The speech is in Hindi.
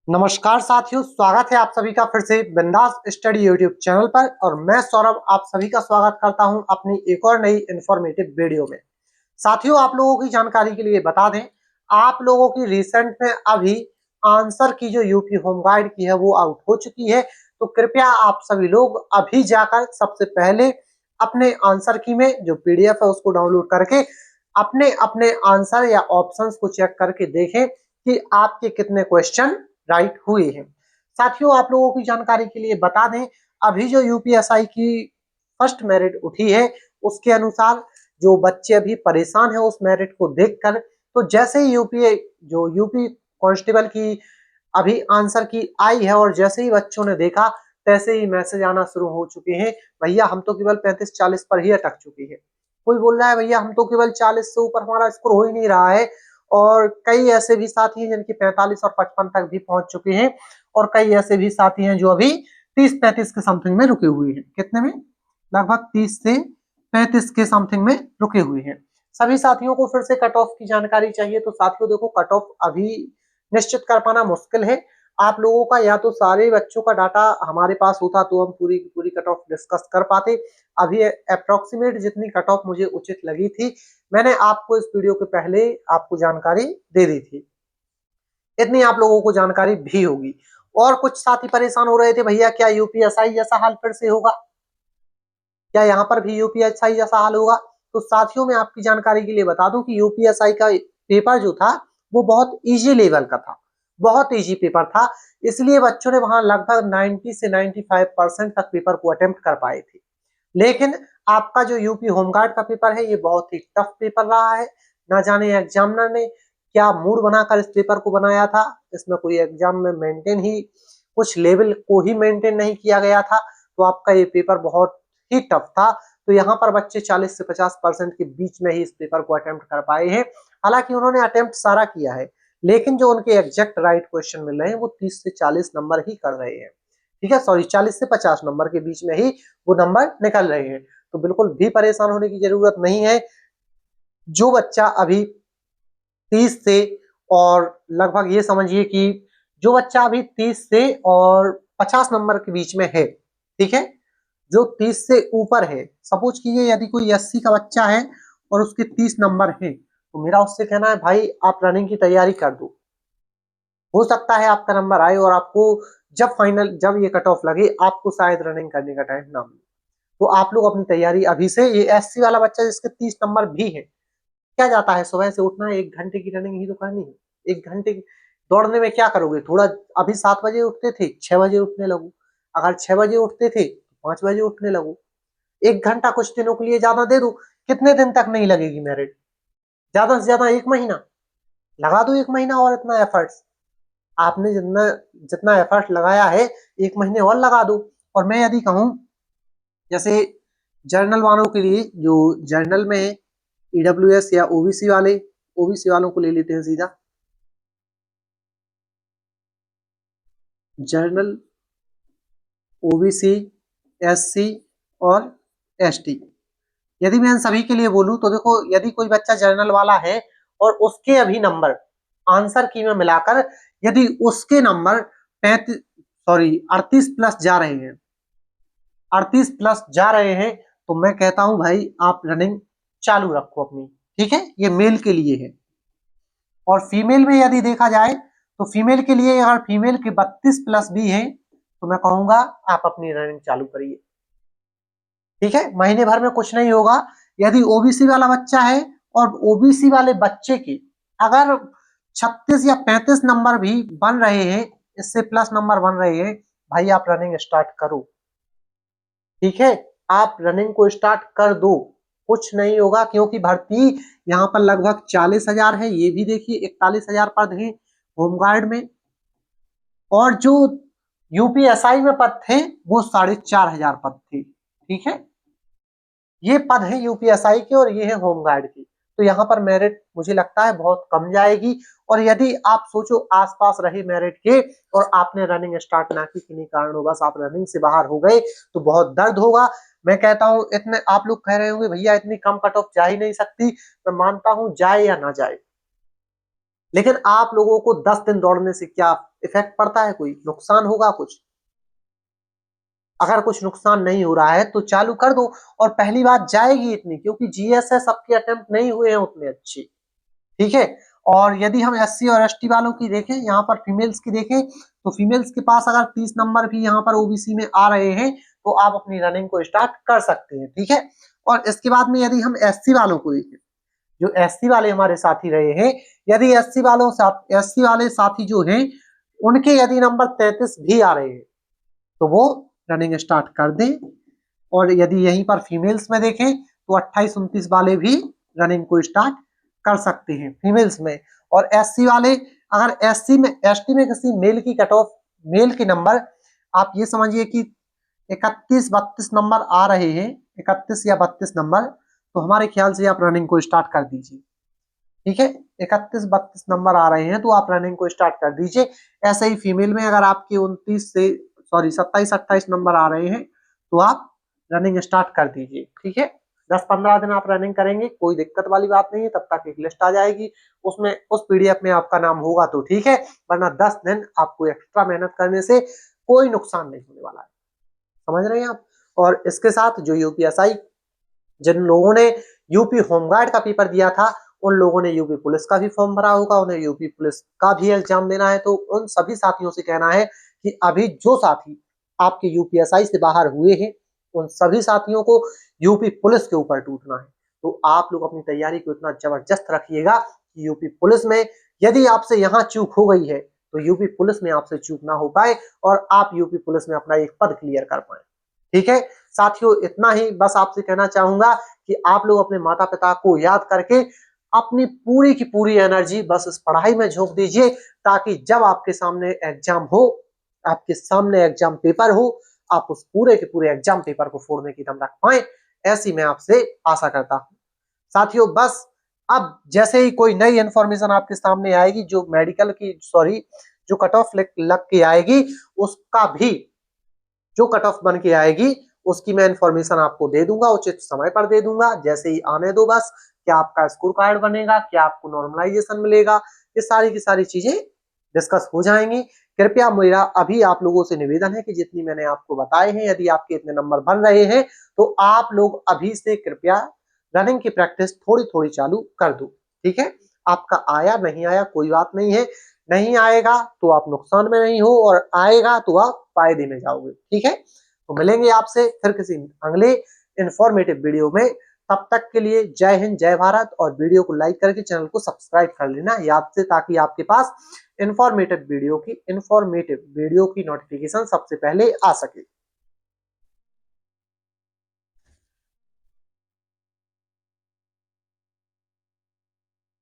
नमस्कार साथियों, स्वागत है आप सभी का फिर से बिंदास स्टडी यूट्यूब चैनल पर। और मैं सौरभ आप सभी का स्वागत करता हूं अपनी एक और नई इंफॉर्मेटिव वीडियो में। साथियों, आप लोगों की जानकारी के लिए बता दें, आप लोगों की रिसेंट में अभी आंसर की जो यूपी होम गाइड की है वो आउट हो चुकी है। तो कृपया आप सभी लोग अभी जाकर सबसे पहले अपने आंसर की में जो पीडीएफ है उसको डाउनलोड करके अपने अपने आंसर या ऑप्शंस को चेक करके देखें कि आपके कितने क्वेश्चन राइट हुए हैं। साथियों, आप लोगों की जानकारी के लिए बता दें, अभी जो यूपीएसआई की फर्स्ट मेरिट उठी है उसके अनुसार जो बच्चे अभी परेशान है उस मेरिट को देखकर, तो जैसे ही यूपी कांस्टेबल की अभी आंसर की आई है और जैसे ही बच्चों ने देखा तैसे ही मैसेज आना शुरू हो चुके हैं, भैया हम तो केवल 35-40 पर ही अटक चुके हैं। कोई बोल रहा है भैया हम तो केवल 40 से ऊपर हमारा स्कोर हो ही नहीं रहा है। और कई ऐसे भी साथी हैं जिनकी 45 और 55 तक भी पहुंच चुके हैं। और कई ऐसे भी साथी हैं जो अभी 30-35 के समथिंग में रुके हुए हैं। कितने में? लगभग 30 से 35 के समथिंग में रुके हुए हैं। सभी साथियों को फिर से कट ऑफ की जानकारी चाहिए। तो साथियों देखो, कट ऑफ अभी निश्चित कर पाना मुश्किल है। आप लोगों का या तो सारे बच्चों का डाटा हमारे पास होता तो हम पूरी की पूरी कट ऑफ डिस्कस कर पाते। अभी अप्रोक्सीमेट जितनी कट ऑफ मुझे उचित लगी थी मैंने आपको इस वीडियो के पहले आपको जानकारी दे दी थी। इतनी आप लोगों को जानकारी भी होगी। और कुछ साथी परेशान हो रहे थे, भैया क्या यूपीएसआई जैसा हाल फिर से होगा, क्या यहाँ पर भी यूपीएसआई जैसा हाल होगा? तो साथियों, मैं आपकी जानकारी के लिए बता दूं कि यूपीएसआई का पेपर जो था वो बहुत इजी लेवल का था, बहुत इजी पेपर था। इसलिए बच्चों ने वहां लगभग 90 से 95% तक पेपर को अटेम्प्ट कर पाए थे। लेकिन आपका जो यूपी होमगार्ड का पेपर है ये बहुत ही टफ पेपर रहा है। ना जाने एग्जामिनर ने क्या मूड बनाकर इस पेपर को बनाया था। इसमें कोई एग्जाम में मेंटेन ही कुछ लेवल को ही मेंटेन नहीं किया गया था। तो आपका ये पेपर बहुत ही टफ था। तो यहाँ पर बच्चे 40 से 50% के बीच में ही इस पेपर को अटेम्प्ट कर पाए हैं। हालांकि उन्होंने अटेम्प्ट सारा किया है, लेकिन जो उनके एग्जैक्ट राइट क्वेश्चन मिल रहे हैं वो 30 से 40 नंबर ही कर रहे हैं। ठीक है, सॉरी, 40 से 50 नंबर के बीच में ही वो नंबर निकल रहे हैं। तो बिल्कुल भी परेशान होने की जरूरत नहीं है। जो बच्चा अभी 30 से और लगभग ये समझिए कि जो बच्चा अभी 30 से और 50 नंबर के बीच में है, ठीक है, जो 30 से ऊपर है, सपोज कीजिए यदि कोई 80 का बच्चा है और उसके 30 नंबर है, तो मेरा उससे कहना है भाई आप रनिंग की तैयारी कर दो। हो सकता है आपका नंबर आए और आपको जब ये कट ऑफ लगे आपको शायद रनिंग करने का टाइम ना मिले। तो आप लोग अपनी तैयारी अभी से, ये एससी वाला बच्चा जिसके 30 नंबर भी है, क्या जाता है सुबह से उठना है, 1 घंटे की रनिंग ही तो करनी है। 1 घंटे दौड़ने में क्या करोगे? थोड़ा अभी 7 बजे उठते थे, 6 बजे उठने लगो। अगर 6 बजे उठते थे तो 5 बजे उठने लगो। 1 घंटा कुछ दिनों के लिए ज्यादा दे दो। कितने दिन तक नहीं लगेगी मेरिट? ज्यादा से ज्यादा 1 महीना लगा दो। 1 महीना और इतना एफर्ट्स आपने जितना जितना एफर्ट लगाया है 1 महीने और लगा दो। और मैं यदि कहूं, जैसे जर्नल वालों के लिए, जो जर्नल में ईडब्ल्यूएस या ओबीसी वाले, ओबीसी वालों को ले लेते हैं सीधा। जर्नल, ओबीसी, एससी और एसटी, यदि मैं इन सभी के लिए बोलूं तो देखो, यदि कोई बच्चा जर्नल वाला है और उसके अभी नंबर आंसर की में मिलाकर यदि उसके नंबर 35 सॉरी 38 प्लस जा रहे हैं, 38 प्लस जा रहे हैं, तो मैं कहता हूं भाई आप रनिंग चालू रखो अपनी। ठीक है, ये मेल के लिए है। और फीमेल में यदि देखा जाए तो फीमेल के लिए अगर फीमेल के 32 प्लस भी है तो मैं कहूंगा आप अपनी रनिंग चालू करिए। ठीक है, महीने भर में कुछ नहीं होगा। यदि ओबीसी वाला बच्चा है और ओबीसी वाले बच्चे के अगर 36 या 35 नंबर भी बन रहे हैं, इससे प्लस नंबर बन रहे हैं, भाई आप रनिंग स्टार्ट करो। ठीक है, आप रनिंग को स्टार्ट कर दो, कुछ नहीं होगा। क्योंकि भर्ती यहाँ पर लगभग 40,000 है, ये भी देखिए 41,000 पद है होमगार्ड में। और जो यूपीएसआई में पद थे वो 4,500 पद थे। ठीक है, ये पद है यूपीएसआई के और ये है होमगार्ड की। तो यहाँ पर मेरिट मुझे लगता है बहुत कम जाएगी। और यदि आप सोचो आसपास रहे मेरिट के और आपने रनिंग स्टार्ट ना की, किन्हीं कारणों बस आप रनिंग से बाहर हो गए, तो बहुत दर्द होगा। मैं कहता हूं, इतने आप लोग कह रहे होंगे भैया इतनी कम कट ऑफ जा ही नहीं सकती। मैं मानता हूं जाए या ना जाए, लेकिन आप लोगों को 10 दिन दौड़ने से क्या इफेक्ट पड़ता है, कोई नुकसान होगा कुछ? अगर कुछ नुकसान नहीं हो रहा है तो चालू कर दो। और पहली बात जाएगी इतनी, क्योंकि जीएस है, सबके अटेम्प्ट नहीं हुए हैं उतने अच्छे, ठीक है। और यदि हम एससी और एसटी वालों की देखें, यहाँ पर फीमेल्स की देखें, तो फीमेल्स के पास अगर 30 नंबर भी यहाँ पर ओबीसी में आ रहे हैं तो आप अपनी रनिंग को स्टार्ट कर सकते हैं, ठीक है। और इसके बाद में यदि हम एससी वालों को देखें, जो एससी वाले हमारे साथी रहे हैं, यदि एससी वाले साथी जो हैं उनके यदि नंबर 33 भी आ रहे हैं तो वो रनिंग स्टार्ट कर दें। और यदि यहीं पर फीमेल्स में देखें तो 28-29 वाले भी रनिंग को स्टार्ट कर सकते हैं फीमेल्स में। और एससी वाले, अगर एसटी में किसी मेल की कट ऑफ, मेल के नंबर आप ये समझिए कि 31-32 नंबर आ रहे हैं, 31 या 32 नंबर, तो हमारे ख्याल से आप रनिंग को स्टार्ट कर दीजिए, ठीक है। 31-32 नंबर आ रहे हैं तो आप रनिंग को स्टार्ट कर दीजिए। ऐसे ही फीमेल में अगर आपके 27-28 नंबर आ रहे हैं तो आप रनिंग स्टार्ट कर दीजिए, ठीक है। 10-15 दिन आप रनिंग करेंगे, कोई दिक्कत वाली बात नहीं है। तब तक एक लिस्ट आ जाएगी, उसमें उस पीडीएफ में आपका नाम होगा तो ठीक है, वरना 10 दिन आपको एक्स्ट्रा मेहनत करने से कोई नुकसान नहीं होने वाला है, समझ रहे हैं आप। और इसके साथ जो यूपीएसआई, जिन लोगों ने यूपी होमगार्ड का पेपर दिया था, उन लोगों ने यूपी पुलिस का भी फॉर्म भरा होगा, उन्हें यूपी पुलिस का भी एग्जाम देना है। तो उन सभी साथियों से कहना है कि अभी जो साथी आपके यूपीएसआई से बाहर हुए हैं, उन सभी साथियों को यूपी पुलिस के ऊपर टूटना है। तो आप लोग अपनी तैयारी को इतना जबरदस्त रखिएगा कि यूपी पुलिस में यदि आपसे यहाँ चूक हो गई है तो यूपी पुलिस में आपसे चूक ना हो पाए और आप यूपी पुलिस में अपना एक पद क्लियर कर पाए, ठीक है। साथियों, इतना ही बस आपसे कहना चाहूंगा कि आप लोग अपने माता पिता को याद करके अपनी पूरी की पूरी एनर्जी बस इस पढ़ाई में झोंक दीजिए, ताकि जब आपके सामने एग्जाम हो, आपके सामने एग्जाम पेपर हो, आप उस पूरे के पूरे एग्जाम पेपर को फोड़ने की दम रख पाए, ऐसी मैं आपसे आशा करता हूं। साथियों, बस अब जैसे ही कोई नई इंफॉर्मेशन आपके सामने आएगी, जो मेडिकल की जो कट ऑफ लग के आएगी, उसका भी जो कट ऑफ बन के आएगी उसकी मैं इंफॉर्मेशन आपको दे दूंगा, उचित समय पर दे दूंगा। जैसे ही आने दो बस, क्या आपका स्कोर कार्ड बनेगा, क्या आपको नॉर्मलाइजेशन मिलेगा, ये सारी की सारी चीजें डिस्कस हो जाएंगी। कृपया मेरा अभी आप लोगों से निवेदन है कि जितनी मैंने आपको बताए हैं, यदि आपके इतने नंबर बन रहे हैं तो आप लोग अभी से कृपया रनिंग की प्रैक्टिस थोड़ी थोड़ी चालू कर दो, ठीक है। आपका आया नहीं आया कोई बात नहीं है, नहीं आएगा तो आप नुकसान में नहीं हो, और आएगा तो आप फायदे में जाओगे, ठीक है। तो मिलेंगे आपसे फिर किसी अगले इंफॉर्मेटिव वीडियो में। तब तक के लिए जय हिंद, जय भारत। और वीडियो को लाइक करके चैनल को सब्सक्राइब कर लेना याद से, ताकि आपके पास इंफॉर्मेटिव वीडियो की नोटिफिकेशन सबसे पहले आ सके।